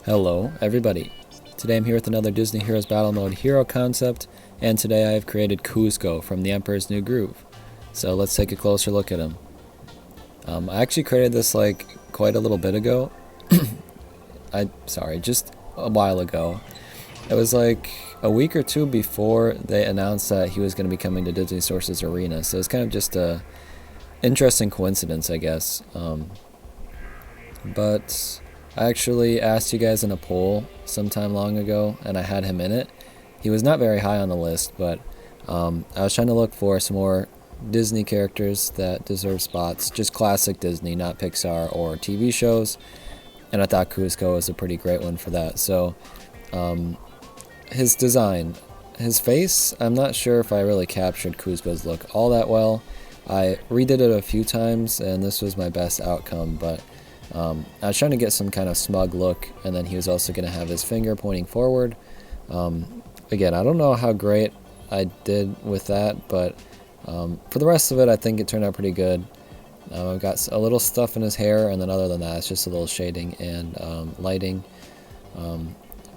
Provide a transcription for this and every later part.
Hello, everybody. Today I'm here with another Disney Heroes Battle Mode hero concept, and today I have created KUZCO from The Emperor's New Groove. So let's take a closer look at him. I actually created this like quite a little bit ago. Just a while ago. It was like a week or two before they announced that he was going to be coming to Disney Sources Arena, so it's kind of just a interesting coincidence, I guess. But I actually asked you guys in a poll sometime long ago, and I had him in it. He was not very high on the list, but I was trying to look for some more Disney characters that deserve spots, just classic Disney, not Pixar or TV shows, and I thought KUZCO was a pretty great one for that. So his design, his face, I'm not sure if I really captured KUZCO's look all that well. I redid it a few times, and this was my best outcome, but I was trying to get some kind of smug look, and then he was also going to have his finger pointing forward. Again, I don't know how great I did with that, but for the rest of it, I think it turned out pretty good. I've got a little stuff in his hair, and then other than that, it's just a little shading and lighting.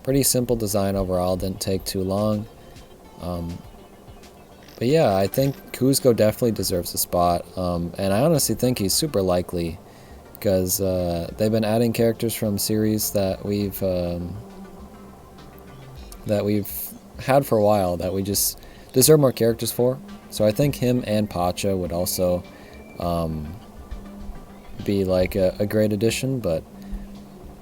Pretty simple design overall, didn't take too long. But yeah, I think KUZCO definitely deserves a spot, and I honestly think he's super likely, because they've been adding characters from series that we've had for a while that we just deserve more characters for. So I think him and Pacha would also be like a great addition, but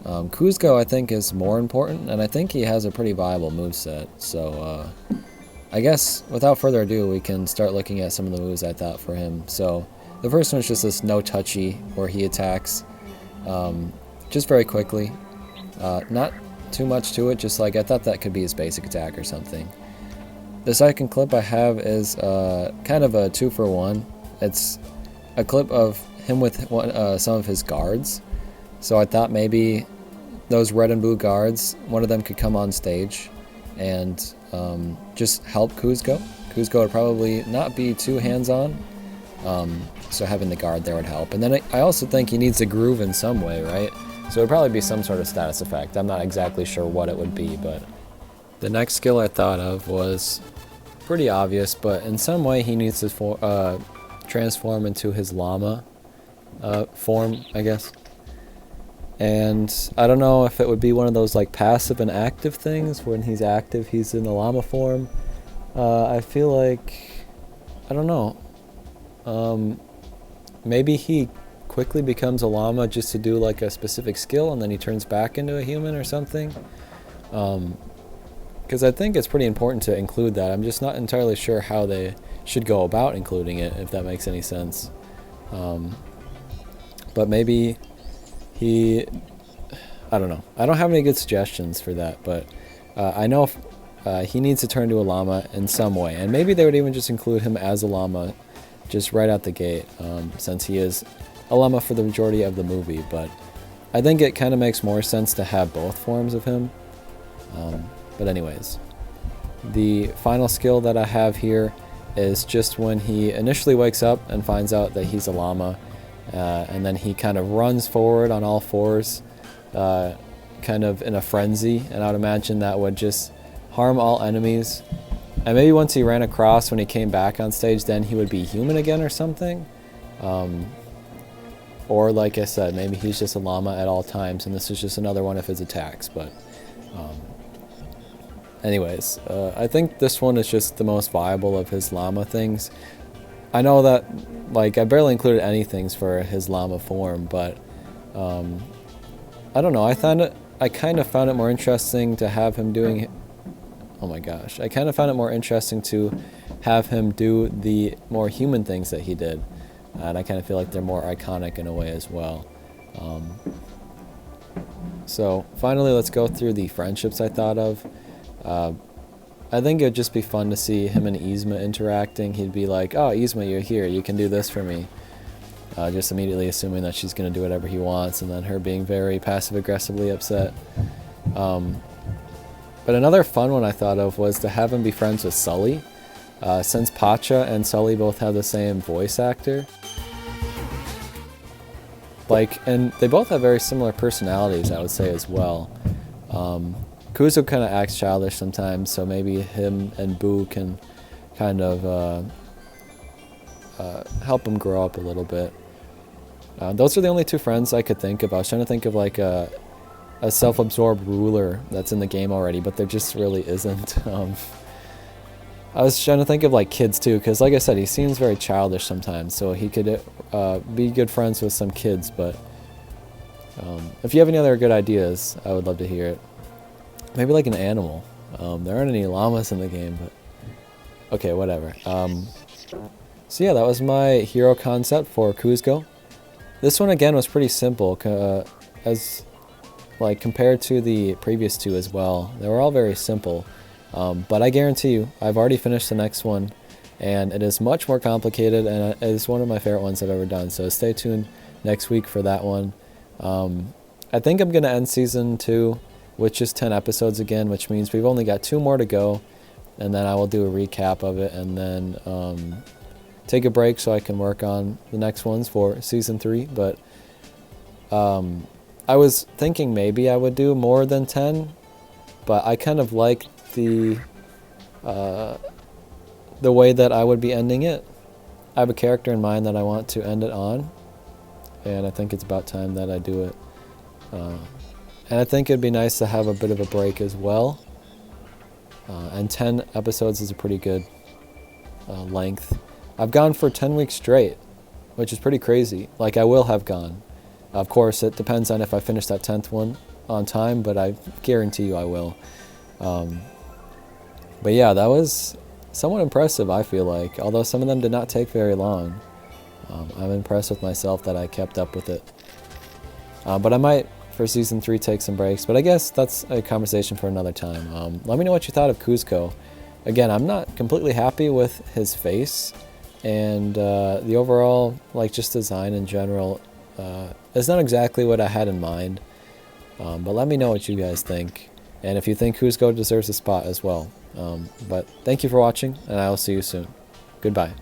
KUZCO I think is more important, and I think he has a pretty viable moveset. So I guess without further ado, we can start looking at some of the moves I thought for him. So the first one is just this no touchy where he attacks just very quickly. Not too much to it, just like I thought that could be his basic attack or something. The second clip I have is kind of a 2-for-1. It's a clip of him with some of his guards. So I thought maybe those red and blue guards, one of them could come on stage and just help KUZCO. KUZCO would probably not be too hands-on. So having the guard there would help. And then I also think he needs a groove in some way, right? So it would probably be some sort of status effect. I'm not exactly sure what it would be, but the next skill I thought of was pretty obvious, but in some way he needs to transform into his llama form, I guess. And I don't know if it would be one of those like passive and active things. When he's active, he's in the llama form. I feel like, I don't know. Maybe he quickly becomes a llama just to do like a specific skill, and then he turns back into a human or something. Because I think it's pretty important to include that. I'm just not entirely sure how they should go about including it, if that makes any sense. But maybe I don't know. I don't have any good suggestions for that, but I know he needs to turn to a llama in some way, and maybe they would even just include him as a llama just right out the gate, since he is a llama for the majority of the movie. But I think it kind of makes more sense to have both forms of him. But anyways, the final skill that I have here is just when he initially wakes up and finds out that he's a llama, and then he kind of runs forward on all fours, kind of in a frenzy, and I would imagine that would just harm all enemies. And maybe once he ran across, when he came back on stage, then he would be human again or something. Or like I said, maybe he's just a llama at all times, and this is just another one of his attacks. But anyways, I think this one is just the most viable of his llama things. I know that like I barely included any things for his llama form, but I don't know. I kind of found it more interesting to have him doing. Oh my gosh. I kind of found it more interesting to have him do the more human things that he did. And I kind of feel like they're more iconic in a way as well. So finally, let's go through the friendships I thought of. I think it would just be fun to see him and Yzma interacting. He'd be like, oh, Yzma, you're here. You can do this for me. Just immediately assuming that she's going to do whatever he wants, and then her being very passive-aggressively upset. But another fun one I thought of was to have him be friends with Sully. Since Pacha and Sully both have the same voice actor, and they both have very similar personalities, I would say, as well. KUZCO kind of acts childish sometimes, so maybe him and Boo can kind of help him grow up a little bit. Those are the only two friends I could think of. I was trying to think of like a self-absorbed ruler that's in the game already, but there just really isn't. I was trying to think of like kids too, because like I said, he seems very childish sometimes, so he could be good friends with some kids. But if you have any other good ideas, I would love to hear it. Maybe like an animal. There aren't any llamas in the game, but okay, whatever. So yeah, that was my hero concept for KUZCO. This one again was pretty simple, as like compared to the previous two as well. They were all very simple, but I guarantee you, I've already finished the next one, and it is much more complicated, and it is one of my favorite ones I've ever done. So stay tuned next week for that one. I think I'm gonna end season 2 with just 10 episodes again, which means we've only got 2 more to go, and then I will do a recap of it, and then take a break so I can work on the next ones for season 3. But I was thinking maybe I would do more than 10, but I kind of like the way that I would be ending it. I have a character in mind that I want to end it on, and I think it's about time that I do it. And I think it'd be nice to have a bit of a break as well. And 10 episodes is a pretty good length. I've gone for 10 weeks straight, which is pretty crazy. Like, I will have gone. Of course, it depends on if I finish that 10th one on time, but I guarantee you I will. But yeah, that was somewhat impressive, I feel like. Although some of them did not take very long. I'm impressed with myself that I kept up with it. But I might, for season 3, take some breaks. But I guess that's a conversation for another time. Let me know what you thought of KUZCO. Again, I'm not completely happy with his face. And the overall, like, just design in general, it's not exactly what I had in mind. But let me know what you guys think, and if you think KUZCO deserves a spot as well. But thank you for watching, and I will see you soon. Goodbye.